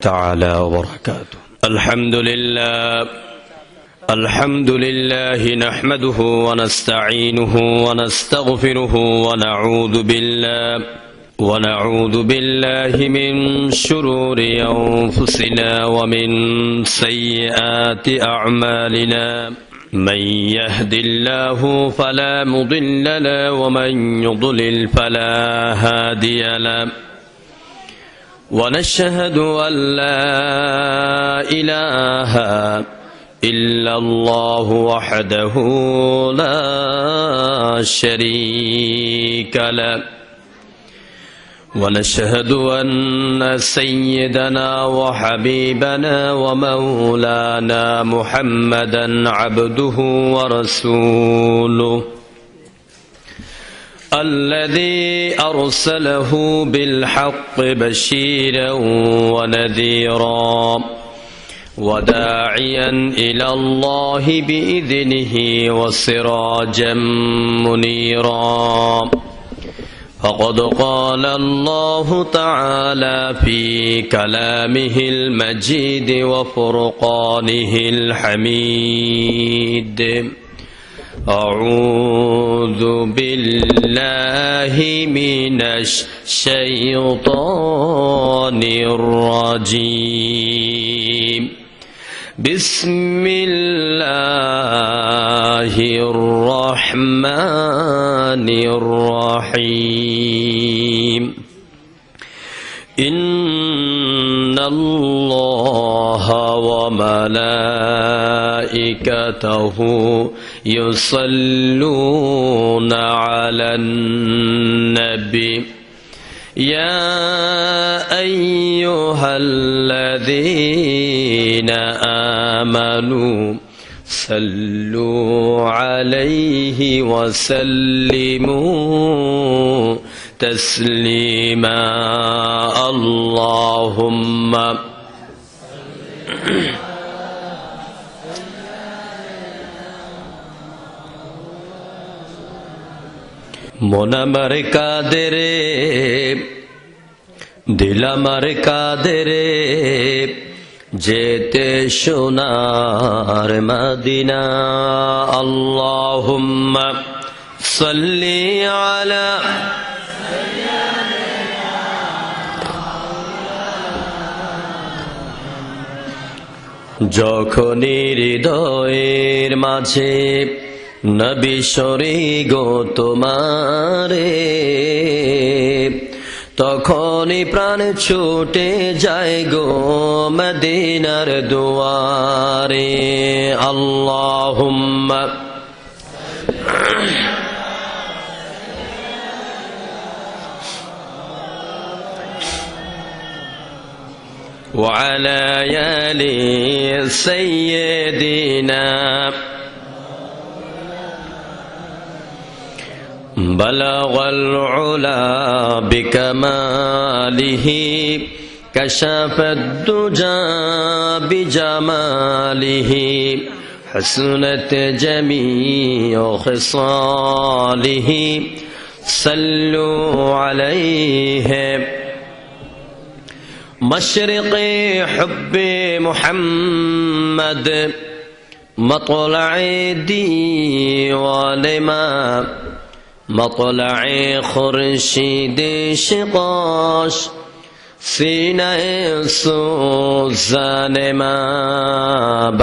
تعالى وبركاته. الحمد لله نحمده ونستعينه ونستغفره ونعوذ بالله من شرور أنفسنا ومن سيئات أعمالنا. من يهد الله فلا مضل له ومن يضلل فلا هادي له. ونشهد أن لا إله إلا الله وحده لا شريك له. ونشهد أن سيدنا وحبيبنا ومولانا محمدا عبده ورسوله الذي أرسله بالحق بشيرا ونذيرا وداعيا إلى الله بإذنه وسراجا منيرا. فقد قال الله تعالى في كلامه المجيد وفرقانه الحميد: أعوذ بالله من الشيطان الرجيم. بسم الله الرحمن الرحيم. إن الله وملائكته يصلون على النبي يا أيها الذين آمنوا صلوا عليه وسلموا تسليما. اللهم মন আমার কাঁদে রে, দিল আমার কাঁদে রে, যেতে সোনার মদিনা। আল্লাহুম্মা সাল্লি আলা যখনই হৃদয়ের মাঝে নবী সরে গো তোমারে, তখনই প্রাণ ছুটে যায় গো মদিনার দুয়ারে। আল্লাহুম্মা وعلى آل سيدنا بلغ العلا بكماله كشف الدجى بجماله حسنت جميع خصاله صلوا عليه. مشرق حب محمد مطلع ديوان ما مطلع خورشید شقاش سینه سوزان ما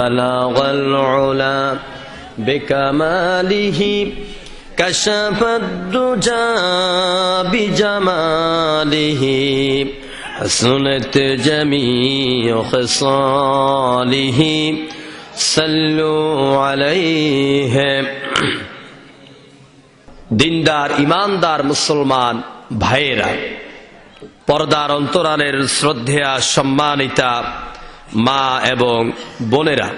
بلغ العلا بكماله كشف الدجى بجماله حسنت جميع خصاله صلوا عليه. দিনদার ইমানদার মুসলমান ভাইয়েরা, পর্দার অন্তরালের শ্রদ্ধেয়া সম্মানিতা মা এবং বোনেরা,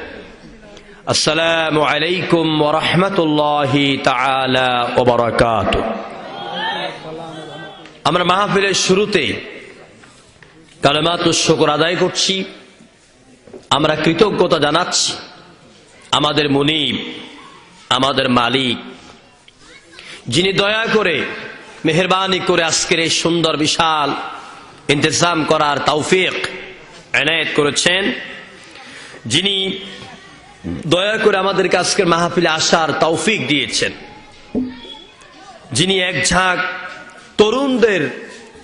আসসালামু আলাইকুম ওয়া রাহমাতুল্লাহি তাআলা ওয়া বারাকাতুহু। আমরা মাহফিলের শুরুতে কালেমাতুশ শুকর আদায় করছি। আমরা কৃতজ্ঞতা জানাচ্ছি আমাদের মুনিব, আমাদের মালিক, যিনি দয়া করে মেহেরবানি করে আজকের এই সুন্দর বিশাল ইন্তজাম করার তৌফিক এনায়েত করেছেন, যিনি দয়া করে আমাদেরকে আজকের মাহফিলে আসার তৌফিক দিয়েছেন, যিনি এক ঝাঁক তরুণদের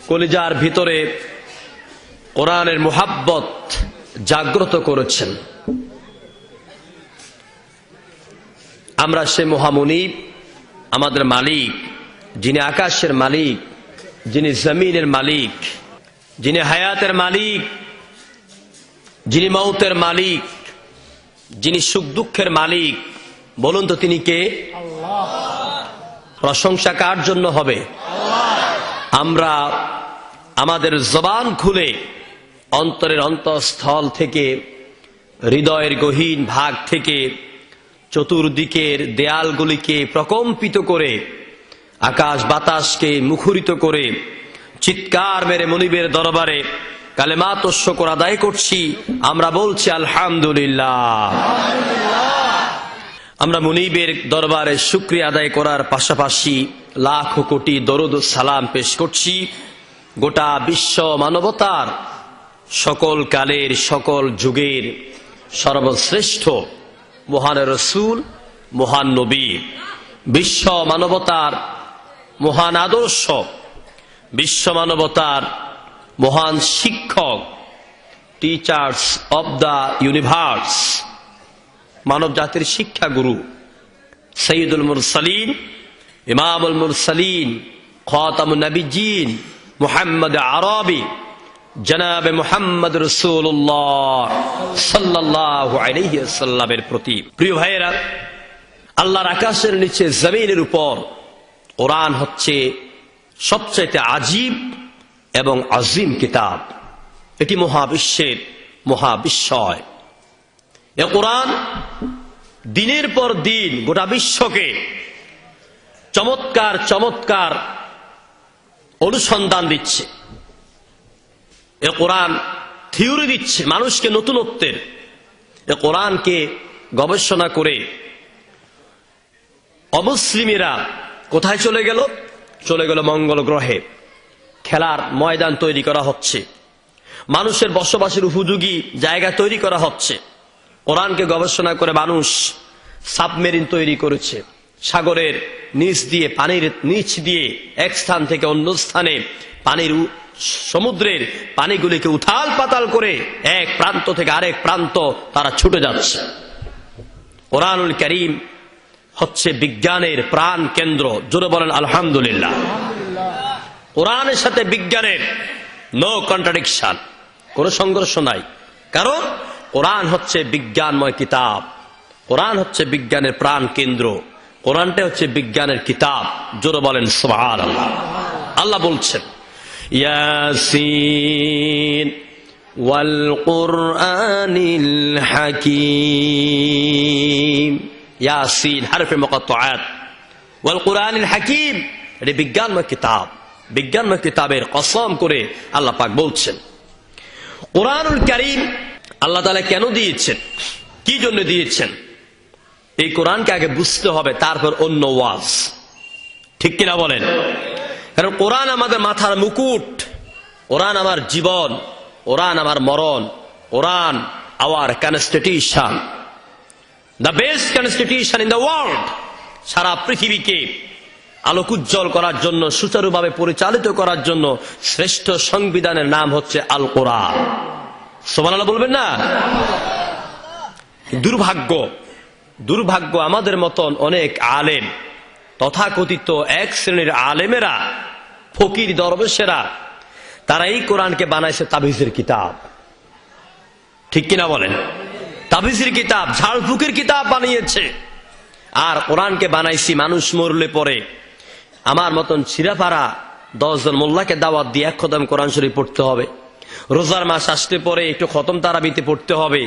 কলিজার ভিতরে কোরআনের মুহাব্বত জাগ্রত করেছেন। আমরা সে মহামনিব, আমাদের মালিক, যিনি আকাশের মালিক, যিনি জমিনের মালিক, যিনি হায়াতের মালিক, যিনি মৌতের মালিক, যিনি সুখ দুঃখের মালিক, বলুন তো তিনি কে? প্রশংসা কার জন্য হবে? আমরা আমাদের জবান খুলে অন্তরের অন্তঃস্থল থেকে, হৃদয়ের গহীন ভাগ থেকে, চতুর্দিকের দেয়ালগুলিকে প্রকম্পিত করে, আকাশ বাতাসকে মুখরিত করে চিৎকার মেরে মনিবের দরবারে কালেমাত ও শুকর আদায় করছি। আমরা বলছি আলহামদুলিল্লাহ। আমরা মনিবের দরবারে শুকরিয়া আদায় করার পাশাপাশি লাখ কোটি দরুদ ও সালাম পেশ করছি গোটা বিশ্ব মানবতার সকল কালের সকল যুগের সর্বশ্রেষ্ঠ মহান রসূল, মহান নবী, বিশ্ব মানবতার মহান আদর্শ, বিশ্ব মানবতার মহান শিক্ষক, টিচার্স অব দ্য ইউনিভার্স, মানব জাতির শিক্ষা গুরু, সৈয়দুল মুরসালিন, ইমামুল মুরসালিন, খাতামুন নবিয়্যিন, মুহাম্মদ আরবি জনাবে মুহাম্মদ রাসূলুল্লাহ সাল্লাল্লাহু আলাইহি ওয়াসাল্লামের প্রতি। প্রিয় ভাইয়েরা, আল্লাহর আকাশের নিচে জমিনের উপর কোরআন হচ্ছে সবচেয়ে আজীব এবং আজিম কিতাব। এটি মহাবিশ্বের মহাবিস্ময়। এ কোরআন দিনের পর দিন গোটা বিশ্বকে চমৎকার চমৎকার অনুসন্ধান দিচ্ছে। এ কোরআন থিওরি দিচ্ছে মানুষকে নতুনত্বের। এ কোরআনকে গবেষণা করে অমুসলিমেরা কোথায় চলে গেল? চলে গেল মঙ্গল গ্রহে। খেলার ময়দান তৈরি করা হচ্ছে, মানুষের বসবাসের উপযোগী জায়গা তৈরি করা হচ্ছে। কোরআনকে গবেষণা করে মানুষ সাবমেরিন তৈরি করেছে, সাগরের নিচ দিয়ে, পানির নিচ দিয়ে এক স্থান থেকে অন্য স্থানে পানির সমুদ্রের পানিগুলিকে উথাল পাতাল করে এক প্রান্ত থেকে আরেক প্রান্ত তারা ছুটে যাচ্ছে। কোরআনুল কারীম হচ্ছে বিজ্ঞানের প্রাণ কেন্দ্র। জোরে বলেন আলহামদুলিল্লাহ। কোরআনের সাথে বিজ্ঞানের নো কন্ট্রাডিকশন, কোনো সংঘর্ষ নাই। কারণ কোরআন হচ্ছে বিজ্ঞানময় কিতাব, কোরআন হচ্ছে বিজ্ঞানের প্রাণ কেন্দ্র, কোরআনটা হচ্ছে বিজ্ঞানের কিতাব। জোরে বলেন সুবহানাল্লাহ। আল্লাহ বলছেন ইয়াসিন ওয়াল কুরআনিল হাকীম। ইয়াসিন হরফে মুকাত্তাআত, ওয়াল কুরআনিল হাকীম, এটা বিজ্ঞানময় কিতাব। বিজ্ঞানময় কিতাবের কসম করে আল্লাহ পাক বলছেন। কোরআনুল কারীম আল্লাহ তাআলা কেন দিয়েছেন, কি জন্য দিয়েছেন? এই কোরআনকে আগে বুঝতে হবে, তারপর অন্য ওয়াজ। ঠিক কিনা বলেন? কারণ কোরআন আমাদের মাথার মুকুট, কোরআন আমার জীবন, কোরআন আমার মরণ, Quran our constitution, the best constitution in the world. সারা পৃথিবীকে আলোকোজ্জ্বল করার জন্য, সুচারুভাবে পরিচালিত করার জন্য শ্রেষ্ঠ সংবিধানের নাম হচ্ছে আল কোরআন। সুবহানাল্লাহ বলবেন না? দুর্ভাগ্য, দুর্ভাগ্য আমাদের মতন অনেক আলেম, তথাকথিত এক শ্রেণীর আলেমেরা, ফকির দরবেশেরা, তারা এই কোরআনকে বানাইছে তাবিজের কিতাব। ঠিক কিনা বলেন? তাবিজের কিতাব, ঝাড়ফুঁকের কিতাব বানিয়েছে। আর কোরআনকে বানাইছি মানুষ মরলে পরে আমার মতন ছিঁড়াপাড়া 10 জন মোল্লাকে দাওয়াত দিয়ে এক খতম কোরআন শরীফ পড়তে হবে, রোজার মাস আসতে পরে একটু খতম তারাবিতে পড়তে হবে।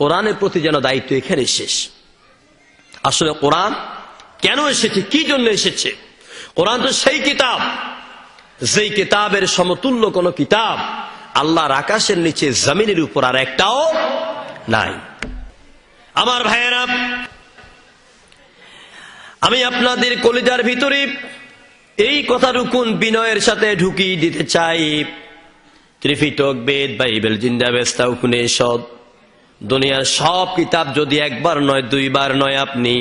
কোরআনের প্রতি যেন দায়িত্ব এখানে শেষ। আসলে কোরআন কেন এসেছে, কি জন্য এসেছে? কোরআন তো সেই কিতাব, যেই কিতাবের সমতুল্য কোন কিতাব আল্লাহর আকাশের নিচে জমিনের উপর আর একটাও নাই। আমার ভাইয়েরা, আমি আপনাদের কলিজার ভিতরে এই কথাটুকুন বিনয়ের সাথে ঢুকিয়ে দিতে চাই, ত্রিপিটক, বেদ, বাইবেল, জিন্দা বেস্তা, উপনিষদ, দুনিয়ার সব কিতাব যদি একবার নয়, দুইবার নয়, আপনি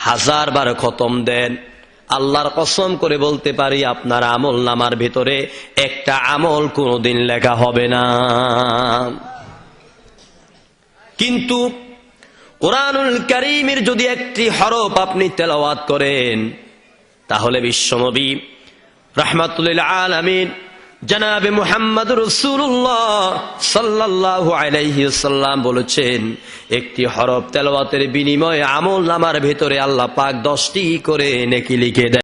1000 বার খতম দেন, আল্লাহর কসম করে বলতে পারি আপনার আমল নামার ভিতরে একটা আমল কোনোদিন লেখা হবে না। কিন্তু কোরআনুল কারীমের যদি একটি হরফ আপনি তেলাওয়াত করেন, তাহলে বিশ্বনবী রাহমাতুল লিল আলামিন জনাবে মুহাম্মদ রাসূলুল্লাহ সাল্লাল্লাহু আলাইহি ওয়াসাল্লাম বলেছেন, একটি হরফ তেলাওয়াতের বিনিময়ে আমল নামার ভিতরে আল্লাহ পাক 10টি করে নেকি লিখে দেন।